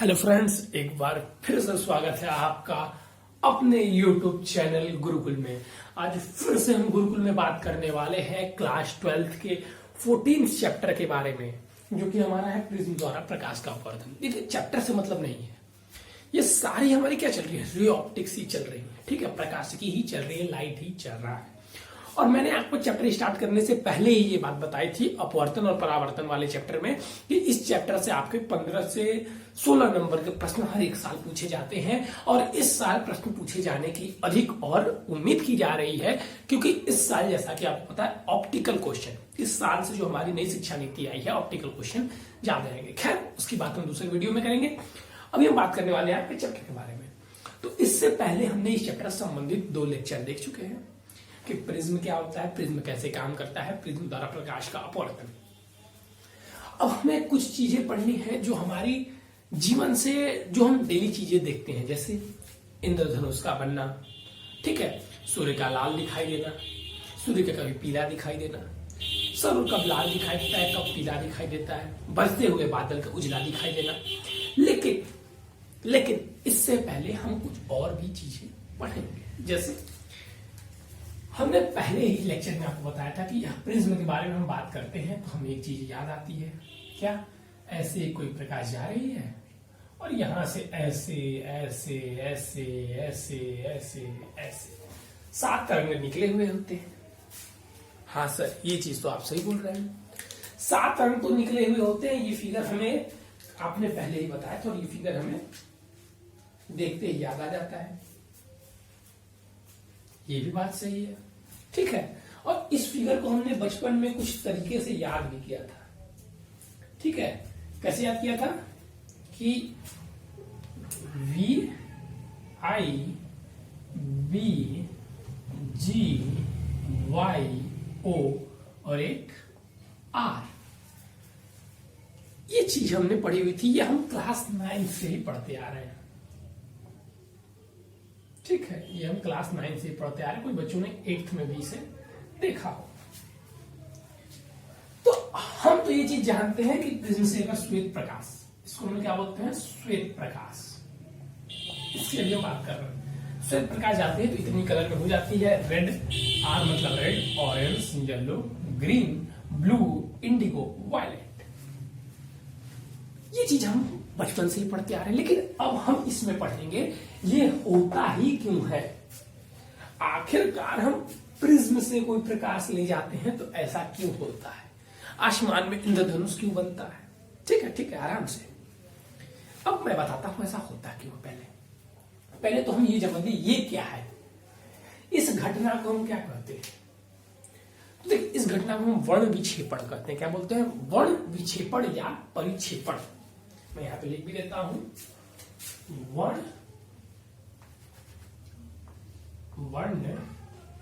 Hello friends, एक बार फिर से स्वागत है आपका अपने YouTube चैनल गुरुकुल में। आज फिर से हम गुरुकुल में बात करने वाले हैं क्लास 12th के 14th चैप्टर के बारे में, जो कि हमारा है प्रिज्म द्वारा प्रकाश का अपवर्तन। देखिए, चैप्टर से मतलब नहीं है, ये सारी हमारी क्या चल रही है, रे ऑप्टिक्स ही चल रही है। ठीक है, प्रकाश की ही चल रही है, लाइट ही चल रहा है। और मैंने आपको चैप्टर स्टार्ट करने से पहले ही ये बात बताई थी अपवर्तन और परावर्तन वाले चैप्टर में कि इस चैप्टर से आपके 15 से 16 नंबर के प्रश्न हर एक साल पूछे जाते हैं। और इस साल प्रश्न पूछे जाने की अधिक और उम्मीद की जा रही है, क्योंकि इस साल जैसा कि आपको पता है ऑप्टिकल क्वेश्चन, इस साल से जो हमारी नई शिक्षा नीति आई है ऑप्टिकल क्वेश्चन ज्यादा आएंगे। खैर, उसकी बात हम दूसरे वीडियो में करेंगे। अभी हम बात करने वाले हैं आपके चैप्टर के बारे में। तो इससे पहले हमने इस चैप्टर से संबंधित 2 लेक्चर देख चुके हैं कि प्रिज्म क्या होता है, प्रिज्म कैसे काम करता है, प्रिज्म द्वारा प्रकाश का अपवर्तन। अब हमें कुछ चीजें पढ़नी है जो हमारी जीवन से, जो हम डेली चीजें देखते हैं, जैसे इंद्रधनुष का बनना। ठीक है, सूर्य का लाल दिखाई देना, सूर्य का कभी पीला दिखाई देना, सूर्य कब लाल दिखाई देता है, कब पीला दिखाई देता है, बरसते हुए बादल का उजला दिखाई देना। लेकिन इससे पहले हम कुछ और भी चीजें पढ़ेंगे। जैसे हमने पहले ही लेक्चर में आपको बताया था कि यह प्रिज्म के बारे में हम बात करते हैं तो हमें एक चीज याद आती है, क्या? ऐसे कोई प्रकाश जा रही है और यहां से ऐसे ऐसे ऐसे ऐसे ऐसे ऐसे 7 तरंग निकले हुए होते हैं। हाँ सर, ये चीज तो आप सही बोल रहे हैं, 7 तरंग तो निकले हुए होते हैं। ये फिगर हमें आपने पहले ही बताया था और ये फिगर हमें देखते ही याद आ जाता है। ये भी बात सही है, ठीक है। और इस फिगर को हमने बचपन में कुछ तरीके से याद भी किया था। ठीक है, कैसे याद किया था कि V I B G Y O और एक R। ये चीज हमने पढ़ी हुई थी, ये हम क्लास 9 से ही पढ़ते आ रहे हैं। ठीक है, ये हम क्लास 9 से पढ़ते आ रहे हैं, कोई बच्चों ने 8th में भी इसे देखा हो। तो हम तो ये चीज जानते हैं कि प्रिज्म से का श्वेत प्रकाश, इसको हम क्या बोलते हैं, श्वेत प्रकाश। इसके लिए हम बात कर रहे हैं। श्वेत प्रकाश जाते हैं तो इतनी कलर में हो जाती है, रेड, आर मतलब red, orange, yellow, green, blue, indigo, violet. ये चीज हम बचपन से ही पढ़ते आ रहे हैं, लेकिन अब हम इसमें पढ़ेंगे ये होता ही क्यों है। आखिरकार हम प्रिज्म से कोई प्रकाश ले जाते हैं तो ऐसा क्यों होता है, आसमान में इंद्रधनुष क्यों बनता है। ठीक है, आराम से अब मैं बताता हूं ऐसा होता क्यों। पहले तो हम ये समझ लें ये क्या है, इस घटना को हम क्या कहते हैं। तो देखिए, इस घटना को हम वर्ण विक्षेपण कहते हैं। क्या बोलते हैं, वर्ण विक्षेपण या परिक्षेपण। मैं यहां पे लिख भी देता हूं, वर्ण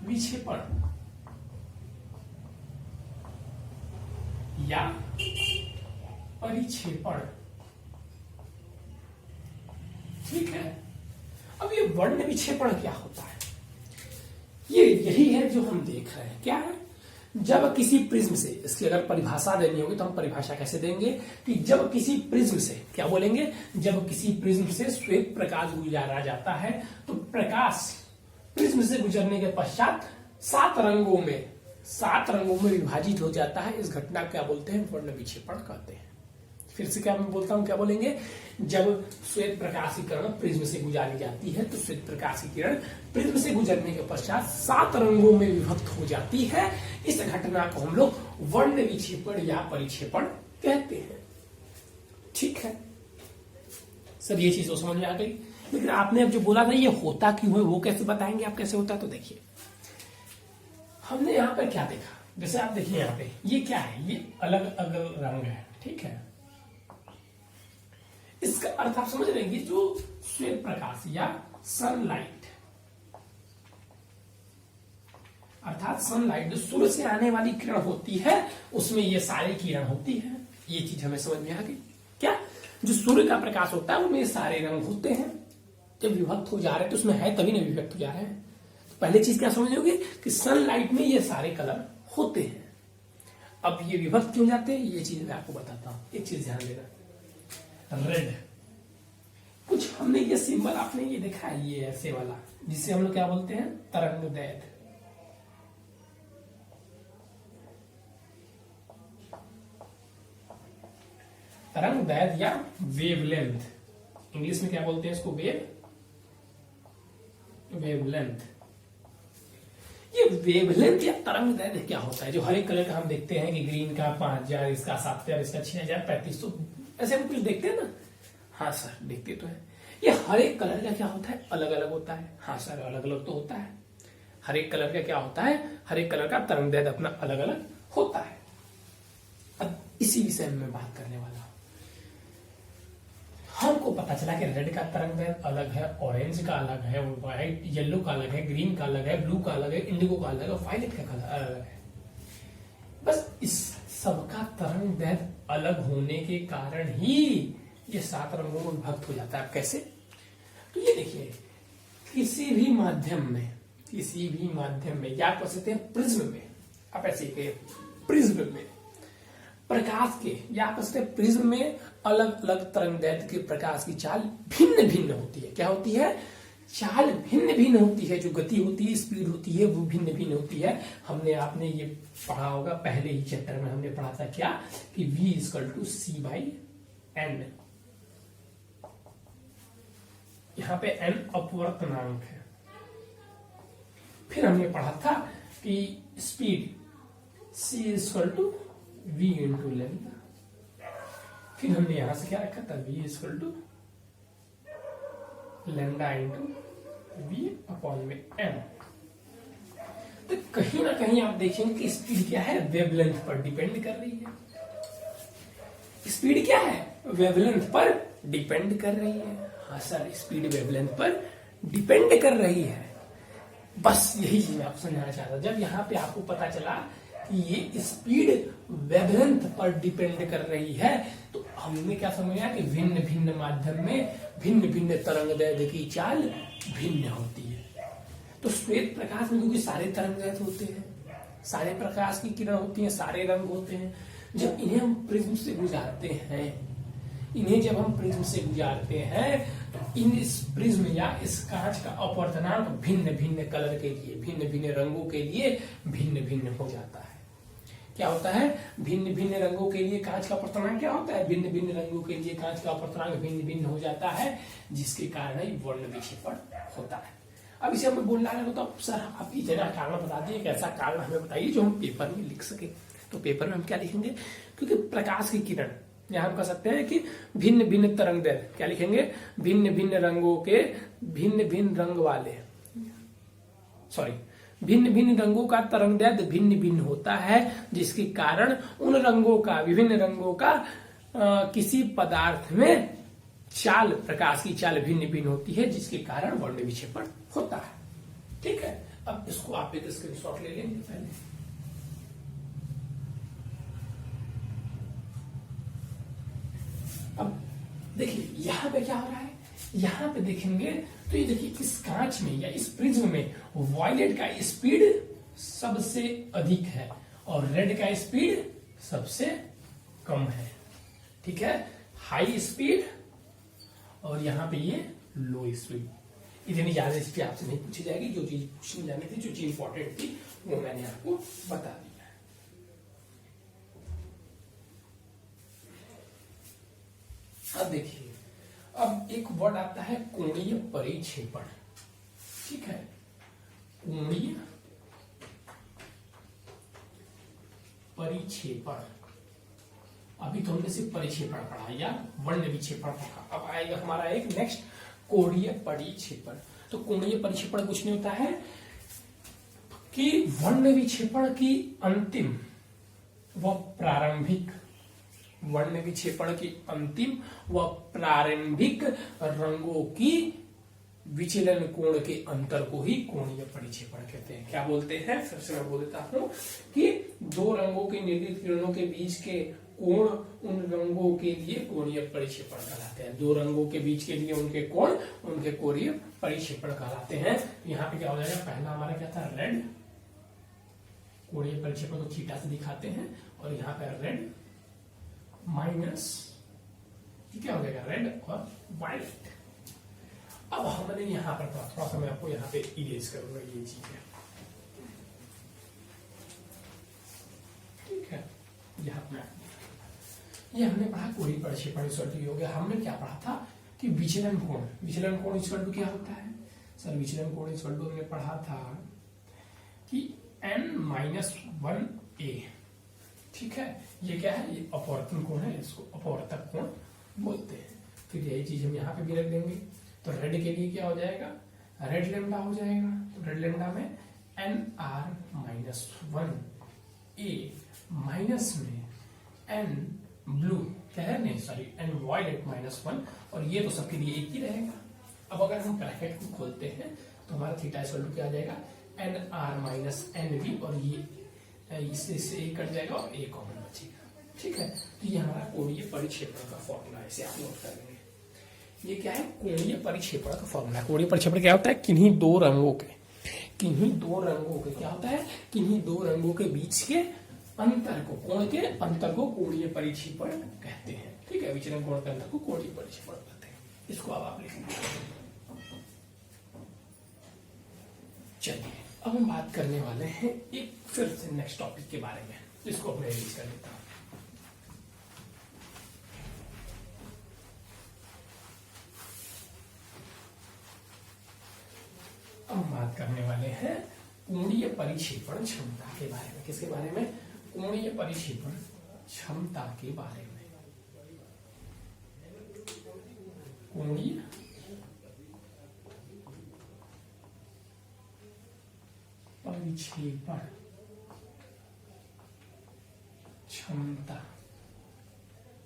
विक्षेपण या परिक्षेपण। ठीक है, अब ये वर्ण विक्षेपण क्या होता है, ये यही है जो हम देख रहे हैं। क्या है, जब किसी प्रिज्म से, इसकी अगर परिभाषा देनी होगी तो हम परिभाषा कैसे देंगे कि जब किसी प्रिज्म से, क्या बोलेंगे, जब किसी प्रिज्म से श्वेत प्रकाश गुजारा जाता है तो प्रकाश प्रिज्म से गुजरने के पश्चात 7 रंगों में विभाजित हो जाता है। इस घटना क्या बोलते हैं, वर्ण विक्षेपण कहते हैं। फिर से क्या मैं बोलता हूं, क्या बोलेंगे, जब श्वेत प्रकाश की किरण प्रिज्म से गुजारी जाती है तो श्वेत प्रकाश की किरण प्रिज्म से गुजरने के पश्चात 7 रंगों में विभक्त हो जाती है। इस घटना को हम लोग वर्ण विक्षेपण या परिक्षेपण कहते हैं। ठीक है सर, ये चीज तो समझ में आ गई। लेकिन आपने अब जो बोला था ये होता क्यों है, वो कैसे बताएंगे आप, कैसे होता है। तो देखिए, हमने यहाँ पर क्या देखा, जैसे आप देखिए यहाँ पे ये क्या है, ये अलग अलग रंग है। ठीक है, इसका अर्थ आप समझ रहे हैं, जो श्वेत प्रकाश या सनलाइट, अर्थात सनलाइट जो सूर्य से आने वाली किरण होती है उसमें ये सारी किरण होती है। ये चीज हमें समझ में आ गई। क्या, जो सूर्य का प्रकाश होता है उनमें सारे रंग होते हैं। जब विभक्त हो जा रहे हैं तो उसमें है तभी ना विभक्त हो जा रहे हैं। तो पहले चीज क्या समझोगे कि सनलाइट में ये सारे कलर होते हैं। अब ये विभक्त क्यों जाते हैं ये चीज मैं आपको बताता हूं। एक चीज ध्यान देना, रेड सिंबल आपने ये देखा है, ये ऐसे वाला, जिसे हम लोग क्या बोलते हैं, तरंगदैर्घ्य। तरंगदैर्घ्य या वेवलेंथ, इंग्लिश में क्या बोलते हैं इसको, वेवलेंथ। ये वेवलेंथ या तरंगदैर्घ्य क्या होता है? जो हर एक कलर का हम देखते हैं कि ग्रीन का 5000, इसका 7000, इसका 6000, 3500, ऐसे हम कुछ देखते हैं ना। हाँ सर देखते तो है। ये हर एक कलर का क्या होता है, अलग अलग होता है। हाँ सर अलग अलग तो होता है। हर एक कलर का क्या होता है, हर एक कलर का तरंगदैर्घ्य अपना अलग अलग होता है। अब इसी विषय में मैं बात करने वाला हूं। हमको पता चला कि रेड का तरंगदैर्घ्य अलग है, ऑरेंज का अलग है, व्हाइट येलो का अलग है, ग्रीन का अलग है, ब्लू का अलग है, इंडिगो का अलग है, वायलेट का अलग है। बस इस सबका तरंगदैर्घ्य अलग होने के कारण ही ये 7 रंगों में विभक्त हो जाता है। कैसे? तो ये देखिए, किसी भी माध्यम में या कह सकते हैं प्रिज्म में, आप ऐसे कहिए प्रिज्म में प्रकाश के, या कह सकते हैं प्रिज्म में अलग अलग तरंगदैर्घ्य के प्रकाश की चाल भिन्न भिन्न होती है। क्या होती है? चाल भिन्न भिन्न होती है। जो गति होती है, स्पीड होती है, वो भिन्न भिन्न होती है। आपने ये पढ़ा होगा, पहले ही चैप्टर में हमने पढ़ा था क्या, कि v = c/n। यहां पे n अपवर्तनांक है। फिर हमने पढ़ा था कि स्पीड c = v × लेंथ। फिर हमने यहां से क्या रखा था, v = लैम्डा × v/m। तो कहीं ना कहीं आप देखेंगे कि स्पीड क्या है, वेवलेंथ पर डिपेंड कर रही है। स्पीड क्या है, वेवलेंथ पर डिपेंड कर रही है। हाँ सर, स्पीड वेवलेंथ पर डिपेंड कर रही है। बस यही चीज मैं आपको समझाना चाहता था। जब यहाँ पे आपको पता चला कि ये स्पीड वेवलेंथ पर डिपेंड कर रही है, तो हमने क्या समझा कि भिन्न भिन्न माध्यम में भिन्न भिन्न तरंगदैर्घ्य की चाल भिन्न होती है। तो श्वेत प्रकाश में क्योंकि सारे तरंगदैर्घ्य होते हैं, सारे प्रकाश की किरण होती हैं, सारे रंग होते हैं, जब इन्हें हम प्रिज्म से गुजारते हैं, तो इस प्रिज्म या इस कांच का अपवर्तनांक भिन्न भिन्न कलर के लिए, भिन्न भिन्न रंगों के लिए भिन्न भिन्न हो जाता है। क्या होता है, भिन्न भिन्न रंगों के लिए कांच का अपवर्तनांक क्या होता है, भिन्न भिन्न रंगों के लिए कांच का अपवर्तनांक भिन्न भिन्न हो जाता है, जिसके कारण ही वर्ण विक्षेपण होता है। अब इसे हमें बोलना है तो सर आप इतना कारण बता दिए, कैसा कारण हमें बताइए जो हम पेपर में लिख सके। तो पेपर में हम क्या लिखेंगे, क्योंकि प्रकाश की किरण, यहां हम कह सकते हैं कि भिन्न भिन्न तरंगदैर्घ्य, क्या लिखेंगे, भिन्न भिन्न रंगों के भिन्न भिन्न रंग वाले, भिन्न भिन्न रंगों का तरंगदैर्घ्य भिन्न भिन्न होता है, जिसके कारण उन रंगों का, विभिन्न रंगों का किसी पदार्थ में चाल, प्रकाश की चाल भिन्न भिन्न होती है, जिसके कारण वर्ण विक्षेपण होता है। ठीक है, अब इसको आप एक स्क्रीनशॉट ले लेंगे पहले। अब देखिए यहां पे क्या हो रहा है, यहां पे देखेंगे तो ये देखिए इस कांच में या इस प्रिज्म में वायलेट का स्पीड सबसे अधिक है और रेड का स्पीड सबसे कम है। ठीक है, हाई स्पीड और यहां पे ये लो स्पीड। इतनी ज्यादा स्पीड आपसे नहीं पूछी जाएगी, जो चीज पूछनी जानी थी, जो चीज इंपॉर्टेंट थी, वो मैंने आपको बता दिया। अब देखिए, अब एक वर्ड आता है कोणीय परिक्षेपण। ठीक है, कोणीय परिक्षेपण। अभी तो हमने सिर्फ परिक्षेपण पढ़ा या वर्ण विक्षेपण पढ़ा, अब आएगा हमारा एक नेक्स्ट कोणीय परिक्षेपण। तो कोणीय परिक्षेपण कुछ नहीं होता है कि वर्ण विक्षेपण की अंतिम व प्रारंभिक, वर्ण विक्षेपण की अंतिम व प्रारंभिक रंगों की विचलन कोण के अंतर को ही कोणीय परिक्षेपण कहते हैं। क्या बोलते हैं, फिर से मैं बोल देता हूं कि दो रंगों के निर्गत किरणों के बीच के कोण उन रंगों के लिए कोणीय परिक्षेपण कहलाते हैं। दो रंगों के बीच के लिए उनके कोण उनके कोणीय परिक्षेपण कहलाते हैं। यहाँ पे क्या हो जाएगा, पहला हमारा क्या था, रेड, कोणीय परिक्षेपण को थीटा से दिखाते हैं, और यहाँ पे रेड माइनस क्या हो जाएगा, रेड और वायलेट। अब हमने यहाँ पर थोड़ा सा मैं आपको यहाँ पे इरेज करूंगा ये चीज है, ठीक है। यहाँ पे ये हमने पढ़ा कोणीय प्रक्षेपण इक्वल टू हो गया। हमने क्या पढ़ा था कि विचलन कोण इक्वल टू क्या होता है सर? विचलन कोण इक्वल टू हमने पढ़ा था कि n-1a, ठीक है। ये क्या है? ये अपवर्तन कोण है, इसको अपवर्तक कोण बोलते हैं। फिर यही चीज हम यहाँ पे भी रख देंगे। तो रेड के लिए क्या हो जाएगा? रेड लेमडा हो जाएगा। तो रेड लेमडा में nr-1a माइनस में n ब्लू क्या है, नहीं सॉरी n वायलेट -1, और ये तो सबके लिए एक ही रहेगा। अब अगर हम ब्रैकेट को खोलते हैं तो हमारा थीटा इक्वल टू क्या आ जाएगा? nr-nv, और ये इससे एक कट जाएगा और एक कॉमन बचेगा, ठीक है। तो ये हमारा कोणीय परिक्षेपण का फॉर्मूला है, इसे आप नोट कर लेंगे। ये क्या है? कोणीय परिक्षेपण का फॉर्मूला। कोणीय परिक्षेपण क्या होता है? किन्हीं दो रंगों के क्या होता है? किन्हीं दो रंगों के बीच के अंतर को, कोण के अंतर को कोणीय परिक्षेपण कहते हैं, ठीक है। विचलन कोण के अंतर को कोणीय परिक्षेपण कहते हैं। इसको अब आप लिखेंगे। चलिए अब हम बात करने वाले हैं एक फिर से नेक्स्ट टॉपिक के बारे में, इसको अपने रिलीज कर लेता हूं। अब हम बात करने वाले हैं कोणीय परिक्षेपण क्षमता के बारे में। किसके बारे में? कोणीय परिक्षेपण क्षमता के बारे में। कोणीय परिक्षेपण क्षमता,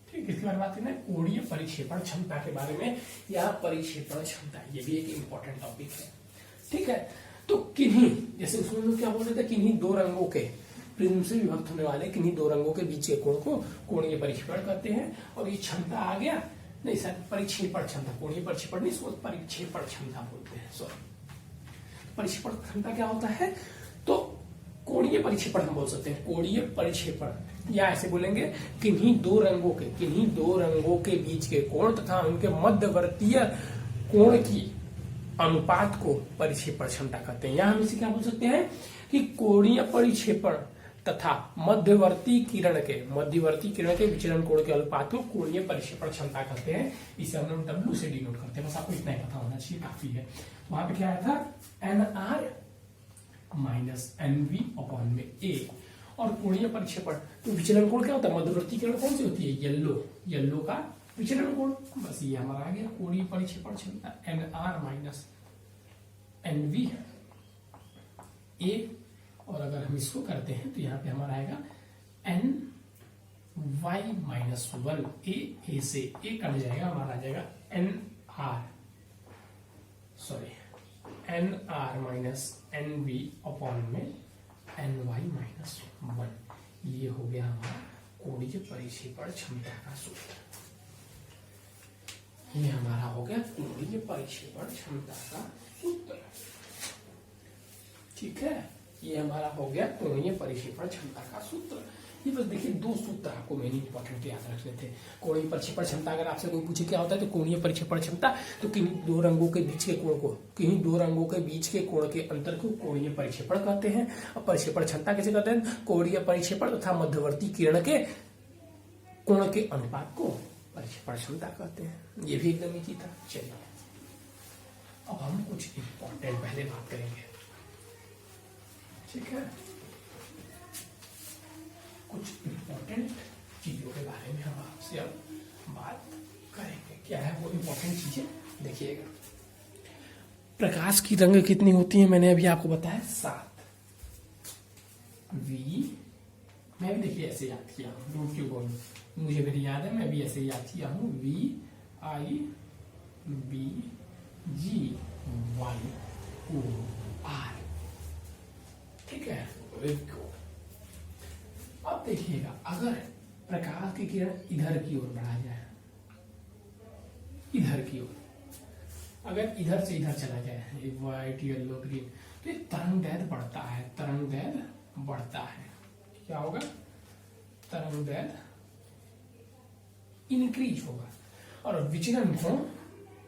ठीक। इसके बारे में बात करना है कोणीय परिक्षेपण क्षमता के बारे में, या परिक्षेपण क्षमता, ये भी एक इंपॉर्टेंट टॉपिक है, ठीक है। तो किन्हीं, जैसे उसमें लोग क्या बोल रहे थे, किन्हीं दो रंगों के, प्रिज्म से विभक्त होने वाले किन्हीं दो रंगों के बीच के कोण को कोणीय परिक्षेपण कहते हैं। और ये क्षमता आ गया, नहीं सर, परिक्षेपण क्षमता, कोणीय परिक्षेपण नहीं, इसको परिक्षेपण क्षमता बोलते हैं, सॉरी। परिक्षेपण क्षमता क्या होता है? तो कोणीय परिक्षेपण हम बोल सकते हैं, कोणीय परिक्षेपण, या ऐसे बोलेंगे किन्हीं दो रंगों के बीच के कोण तथा उनके मध्यवर्तीय कोण की अनुपात को परिक्षेपण क्षमता कहते हैं। या हम इसे क्या बोल सकते हैं कि कोणीय परिक्षेपण तथा मध्यवर्ती किरण के विचलन कोण के अनुपात को कोणीय परिक्षेपण क्षमता कहते हैं। इसे हम लोग W से डिनोट करते हैं, बस आपको इतना ही पता होना चाहिए, काफी है। वहां पे क्या आया था? nr-nv/a। और कोणीय परिक्षेपण, तो विचलन कोण क्या होता है? मध्यवर्ती किरण कौन सी होती है? येलो का विचलन कोण, बस ये हमारा आ गया कोणीय परिक्षेपण क्षमता, nr-nv/a। और अगर हम इसको करते हैं तो यहाँ पे हमारा आएगा ny-1a से a कट जाएगा, हमारा आ जाएगा nr-nv/ny-1। ये हो गया हमारा कोणीय परिक्षेपण क्षमता का सूत्र। ये हमारा हो गया कोणीय परिक्षेपण क्षमता का सूत्र, ठीक है। ये हमारा हो गया कोणीय परिक्षेपण क्षमता का सूत्र। ये बस देखिए दो सूत्र आपको मेन इंपॉर्टेंट याद रखने थे। कोणीय परिक्षेपण क्षमता, अगर आपसे कोई पूछे क्या होता है तो कोणीय परिक्षेपण क्षमता, तो किन्हीं दो रंगों के बीच के कोण के अंतर को कोणीय परिक्षेपण कहते हैं। और परिक्षेपण क्षमता कैसे कहते हैं? कोणीय परिक्षेपण तथा मध्यवर्ती किरण के कोण के अनुपात को परिक्षेपण क्षमता कहते हैं। ये भी एकदम इजी था। चलिए अब हम कुछ इंपॉर्टेंट पहले बात करेंगे, ठीक है। कुछ इंपॉर्टेंट चीजों के बारे में हम आपसे अब बात करेंगे। क्या है वो इंपॉर्टेंट चीजें? देखिएगा, प्रकाश की रंग कितनी होती है? मैंने अभी आपको बताया 7। मैं भी देखिए ऐसे याद किया हूँ, डोंट क्यों बोलूं, मुझे मेरी याद है, मैं भी ऐसे याद किया हूँ, VIBGYOR, ठीक है। अब देखिएगा, अगर प्रकाश की किरण इधर की ओर बढ़ा जाए, इधर की ओर, अगर इधर से इधर चला जाए, व्हाइट येलो ग्रीन, तो ये तरंगदैर्घ्य बढ़ता है, क्या होगा? तरंगदैर्घ्य इंक्रीज होगा। और विचलन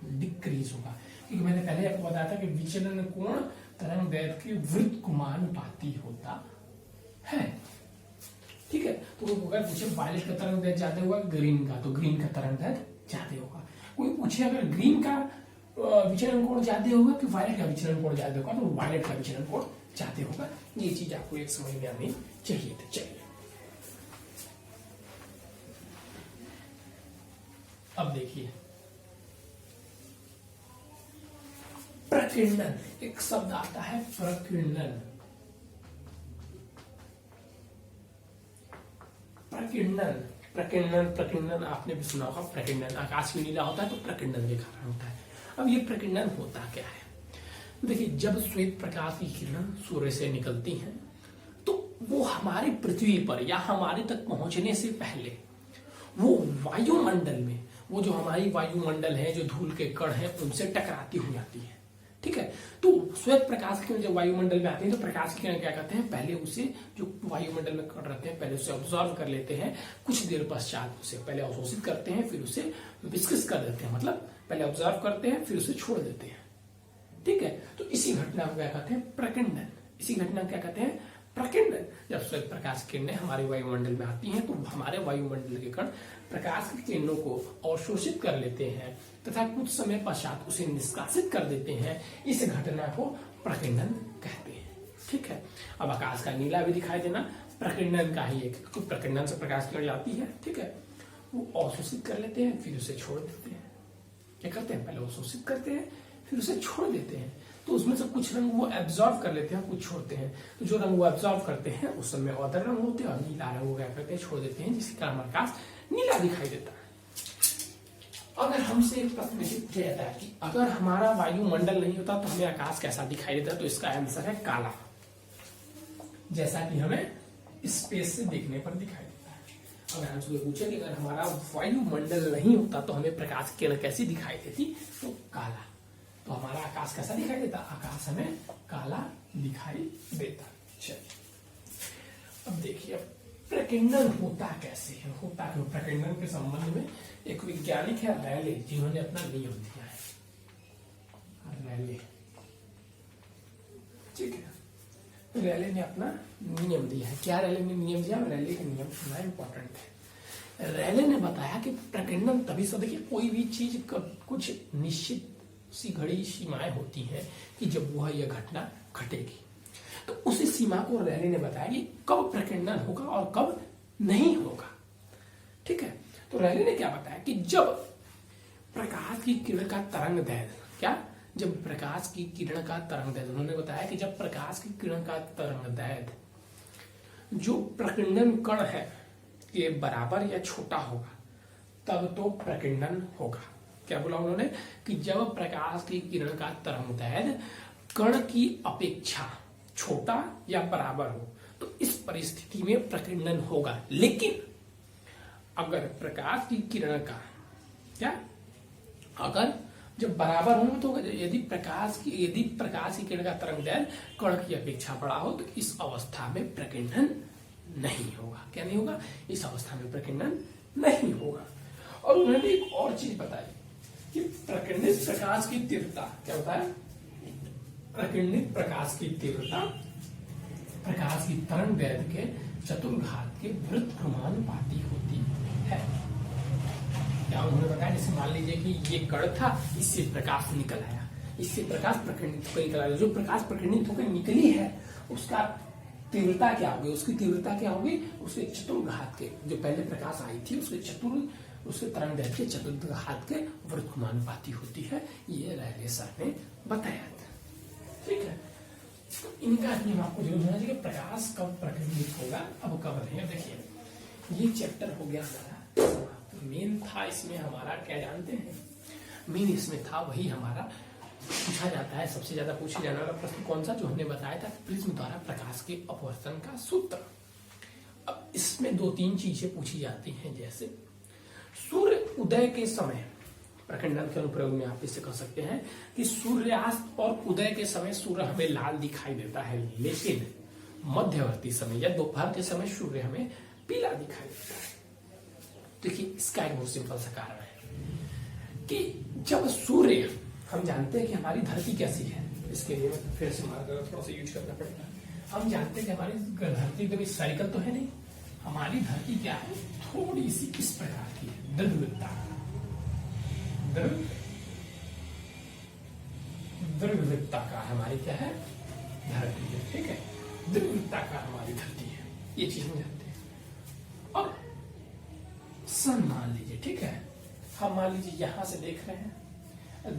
डिक्रीज होगा, क्योंकि मैंने पहले आपको बताया था कि विचलन कोण तरंग दैर्घ्य के वृत्तकुमानुपाती होता है। ठीक है, तो अगर पूछे वायलेट का तरंग दैर्घ्य ज्यादा होगा ग्रीन का, तो ग्रीन का तरंग दैर्घ्य ज्यादा होगा। कोई पूछे अगर ग्रीन का विचलन कोण ज्यादा होगा कि वायलेट का विचलन कोण ज्यादा होगा, तो वायलेट का विचलन कोण ज्यादा होगा। ये चीज आपको एक समझ में आनी चाहिए। तो चलिए अब देखिए, प्रकीर्णन, एक शब्द आता है प्रकीर्णन। प्रकीर्णन प्रकीर्णन प्रकीर्णन आपने भी सुना होगा। प्रकीर्णन आकाश में नीला होता है तो प्रकीर्णन के कारण होता है। अब ये प्रकीर्णन होता क्या है? देखिए, जब श्वेत प्रकाश की किरण सूर्य से निकलती हैं तो वो हमारी पृथ्वी पर या हमारे तक पहुंचने से पहले वो वायुमंडल में, वो जो हमारी वायुमंडल है, जो धूल के कण हैं, उनसे टकराती हुई आती है। ठीक है, तो श्वेत प्रकाश की किरण जब वायुमंडल में आती है तो प्रकाश की किरण क्या करते हैं, पहले उसे जो वायुमंडल में कण रहते हैं पहले उसे ऑब्जर्व कर लेते हैं, कुछ देर पश्चात उसे पहले अवशोषित करते हैं, फिर उसे विस्कस कर देते हैं, मतलब पहले ऑब्जर्व करते हैं फिर उसे छोड़ देते हैं। ठीक है, तो इसी घटना को क्या कहते हैं, प्रकीर्णन। इसी घटना को क्या कहते हैं, प्रकीर्णन। जब श्वेत प्रकाश किरणें हमारे वायुमंडल में आती हैं तो हमारे वायुमंडल के कण प्रकाश की किरणों को अवशोषित कर लेते हैं तथा कुछ समय पश्चात उसे निष्कासित कर देते हैं। इस घटना को प्रकीर्णन कहते हैं। ठीक है, अब आकाश का नीला भी दिखाई देना प्रकीर्णन का ही एक, तो प्रकीर्णन से प्रकाश किरण जाती है। ठीक है, वो अवशोषित कर लेते हैं फिर उसे छोड़ देते हैं। क्या करते हैं, पहले अवशोषित करते हैं फिर उसे छोड़ देते हैं। तो उसमें से कुछ रंग वो एब्जॉर्ब कर लेते हैं, कुछ छोड़ते हैं। तो जो रंग वो एब्जॉर्ब करते हैं उस समय अदर रंग होते हैं और नीला रंग वो क्या करते हैं, छोड़ देते हैं, जिसके कारण आकाश नीला दिखाई देता है। अगर हमसे एक प्रश्न पूछा जाता है कि अगर हमारा वायुमंडल नहीं होता तो हमें आकाश कैसा दिखाई देता, तो इसका आंसर है काला, जैसा कि हमें स्पेस से देखने पर दिखाई देता है। अगर हमसे पूछे कि अगर हमारा वायुमंडल नहीं होता तो हमें प्रकाश की किरण कैसी दिखाई देती, तो काला। तो हमारा आकाश कैसा दिखाई देता, आकाश हमें काला दिखाई देता। चलिए अब देखिए प्रकीर्णन होता कैसे है, होता है प्रकीर्णन के संबंध में एक वैज्ञानिक है रैले, जिन्होंने अपना नियम दिया है, रैले। ठीक है, रैले ने अपना नियम दिया है। क्या रैले ने नियम दिया, रैले का नियम सुनना इंपॉर्टेंट है। रैले ने बताया कि प्रकीर्णन तभी से, देखिए कोई भी चीज कुछ निश्चित सी घड़ी सीमाएं होती हैं कि जब वह यह घटना घटेगी, तो उसी सीमा को रैले ने बताया कि कब प्रकीर्णन होगा और कब नहीं होगा। ठीक है, तो रैले ने क्या बताया कि जब प्रकाश की किरण का तरंग दैर्घ्य, क्या, जब प्रकाश की किरण का तरंग दैर्घ्य, उन्होंने बताया कि जब प्रकाश की किरण का तरंग दैर्घ्य जो प्रकीर्णन कण है के बराबर या छोटा होगा तब तो प्रकीर्णन होगा। क्या बोला उन्होंने कि जब प्रकाश की किरण का तरंग दैर्घ्य कण की अपेक्षा छोटा या बराबर हो तो इस परिस्थिति में प्रकीर्णन होगा। लेकिन अगर प्रकाश की किरण का क्या, अगर जब बराबर होंगे तो यदि प्रकाश की किरण का तरंग दैर्घ्य कण की अपेक्षा बड़ा हो तो इस अवस्था में प्रकीर्णन नहीं होगा। क्या नहीं होगा, इस अवस्था में प्रकीर्णन नहीं होगा। और उन्होंने एक और चीज बताई कि प्रकीर्णित प्रकाश की तीव्रता, क्या बताया, प्रकीर्णित प्रकाश की तीव्रता प्रकाश की तरंग दैर्घ्य के चतुर्घात के वृत्तक्रमानुपाती होती है। क्या उन्होंने बताया, जैसे मान लीजिए कि ये कण था, इससे प्रकाश निकल आया, इससे प्रकाश प्रकीर्णित होकर निकल आया, जो प्रकाश प्रकीर्णित होकर निकली है उसका तीव्रता क्या होगी, उसकी तीव्रता क्या होगी, उसके चतुर्घात के, जो पहले प्रकाश आई थी उसके तरंग दैर्घ्य के चतुर्घात के वृत्तक्रमानुपाती होती है। ये रैले सर ने बताया था। ठीक है, तो इनका नियम आपको जरूर होना चाहिए, प्रकाश कब प्रकीर्णित होगा, अब कब नहीं। देखिए ये चैप्टर हो गया हमारा, मेन था इसमें हमारा, क्या जानते हैं, मेन इसमें था वही हमारा पूछा जाता है, सबसे ज्यादा पूछे जाने वाला प्रश्न कौन सा, जो हमने बताया था, प्रिज्म द्वारा प्रकाश के अपवर्तन का सूत्र। अब इसमें 2-3 चीजें पूछी जाती हैं, जैसे सूर्य उदय के समय, प्रकीर्णन के अनुप्रयोग में आप इससे कह सकते हैं कि सूर्यास्त और उदय के समय सूर्य हमें लाल दिखाई देता है, लेकिन मध्यवर्ती समय या दोपहर के समय सूर्य हमें पीला दिखाई देता है। देखिए इसका एक बहुत सिंपल सा कारण है कि जब सूर्य, हम जानते हैं कि हमारी धरती कैसी है, इसके लिए मैं फिर से मार्कर थोड़ा सा यूज करना पड़ेगा। हम जानते हैं कि हमारी धरती कभी साइकिल तो है नहीं, हमारी धरती क्या है, थोड़ी सी इस प्रकार की है, दीर्घवृत्ताकार हमारी क्या है, धरती है। ठीक है, दीर्घवृत्ताकार हमारी धरती है, ये चीज हम जानते हैं। और सन मान लीजिए, ठीक है, हम मान लीजिए यहां से देख रहे हैं,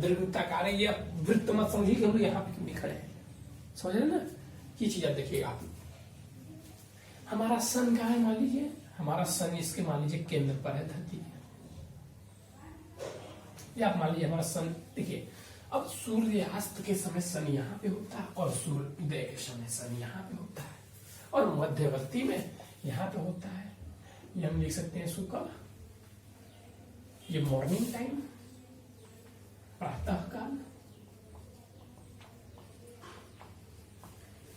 दीर्घवृत्ताकार है, ये वृत्त मत समझिए कि हम लोग यहाँ पे क्यों खड़े हैं, समझ रहे ना, ये चीज आप देखिएगा आप। हमारा सन कहाँ है, मान लीजिए हमारा सन इसके मान लीजिए केंद्र पर है धरती के, या आप मान लीजिए हमारा सन, देखिए अब सूर्यास्त के समय सन यहाँ पे होता है और सूर्योदय के समय सन यहाँ पे होता है, और मध्यवर्ती में यहाँ पे होता है, ये हम लिख सकते हैं सुबह, ये मॉर्निंग टाइम, प्रातः काल,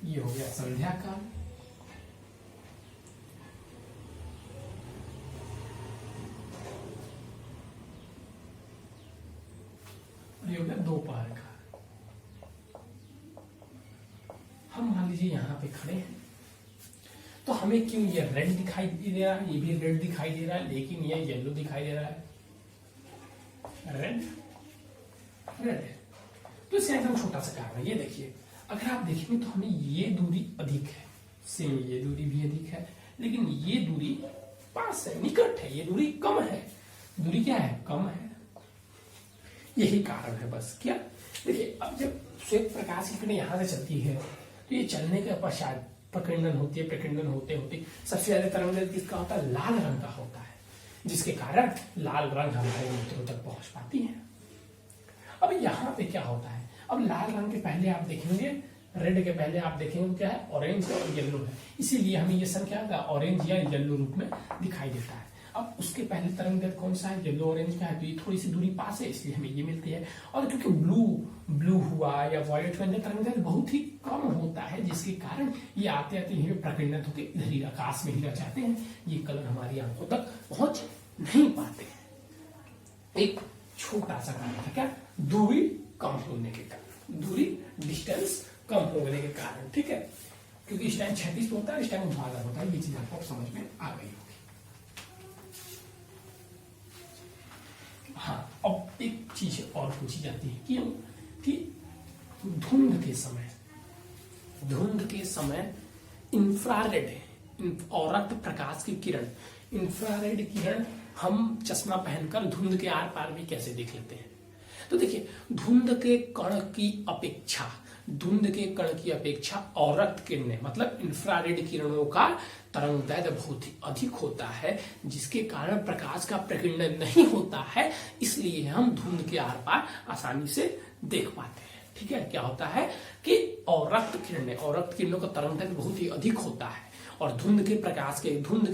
ये हो गया संध्या काल, और ये हो गया दोपहर का। हम मान लीजिए यहां पे खड़े हैं, तो हमें क्यों ये रेड दिखाई दे रहा है, ये भी रेड दिखाई दे रहा है, लेकिन ये येलो दिखाई दे रहा है, रेड रेड। तो इसका एकदम छोटा सा कारण है, ये देखिए अगर आप देखेंगे तो हमें ये दूरी अधिक है, सेम ये दूरी भी अधिक है, लेकिन ये दूरी पास है, निकट है, ये दूरी कम है, दूरी क्या है, कम है, यही कारण है बस। क्या देखिए, अब जब श्वेत प्रकाश की किरणें यहां से चलती है तो ये चलने के पश्चात प्रकीर्णन होती है, प्रकीर्णन होते होते सबसे ज्यादा तरंग किसका होता है, लाल रंग का होता है, जिसके कारण लाल रंग हमारे नेत्रों तक पहुंच पाती है। अब यहाँ पे क्या होता है, अब लाल रंग के पहले आप देखेंगे, रेड के पहले आप देखेंगे क्या है, ऑरेंज और येलो है, इसीलिए हमें ये सन क्या होता है, ऑरेंज या येलो रूप में दिखाई देता है। अब उसके पहले तरंग दैर्घ्य कौन सा है, येलो ऑरेंज का है, तो ये थोड़ी सी दूरी पास है, इसलिए हमें ये मिलती है। और क्योंकि ब्लू हुआ या वॉयलेट हुआ, तरंग दैर्घ्य बहुत ही कम होता है, जिसके कारण ये आते आते यहीं पे प्रकीर्णित होकर इधर ही आकाश में ही रह जाते हैं, ये कलर हमारी आंखों तक पहुंच नहीं पाते। एक छोटा सा कारण था क्या, दूरी कम होने के कारण, दूरी डिस्टेंस कम होने के कारण, ठीक है, क्योंकि इस टाइम 36 होता है, इस टाइम ऊर्ध्वाधर होता है, ये चीज आपको समझ में आ गई होगी। हाँ, अब एक चीज और पूछी जाती है कि धुंध के समय इंफ्रारेड और रक्त प्रकाश की किरण, इंफ्रारेड किरण हम चश्मा पहनकर धुंध के आर पार भी कैसे देख लेते हैं। तो देखिए, धुंध के कण की अपेक्षा और रक्त किरणें मतलब इंफ्रारेड किरणों का तरंगदैर्घ्य बहुत ही अधिक होता है, जिसके कारण प्रकाश का प्रकीर्णन नहीं होता है, इसलिए हम धुंध के आर पार आसानी से देख पाते हैं। ठीक है, क्या होता है कि और रक्त किरणों का तरंगदैर्घ्य बहुत ही अधिक होता है, और धुंध के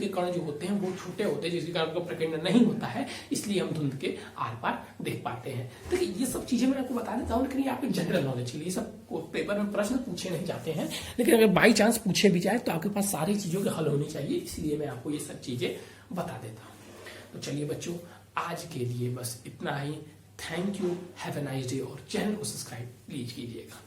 कण जो होते हैं वो छोटे होते हैं, जिसके कारण प्रकीर्णन नहीं होता है, इसलिए हम धुंध के आर पार देख पाते हैं। देखिए, ये सब चीजें मैं आपको बता देता हूँ, लेकिन ये आपके जनरल नॉलेज के लिए, सब पेपर में प्रश्न पूछे नहीं जाते हैं, लेकिन अगर बाई चांस पूछे भी जाए तो आपके पास सारी चीजों के हल होनी चाहिए, इसलिए मैं आपको ये सब चीजें बता देता हूँ। तो चलिए बच्चों, आज के लिए बस इतना ही। Thank you, have a nice day, और चैनल को सब्सक्राइब प्लीज कीजिएगा।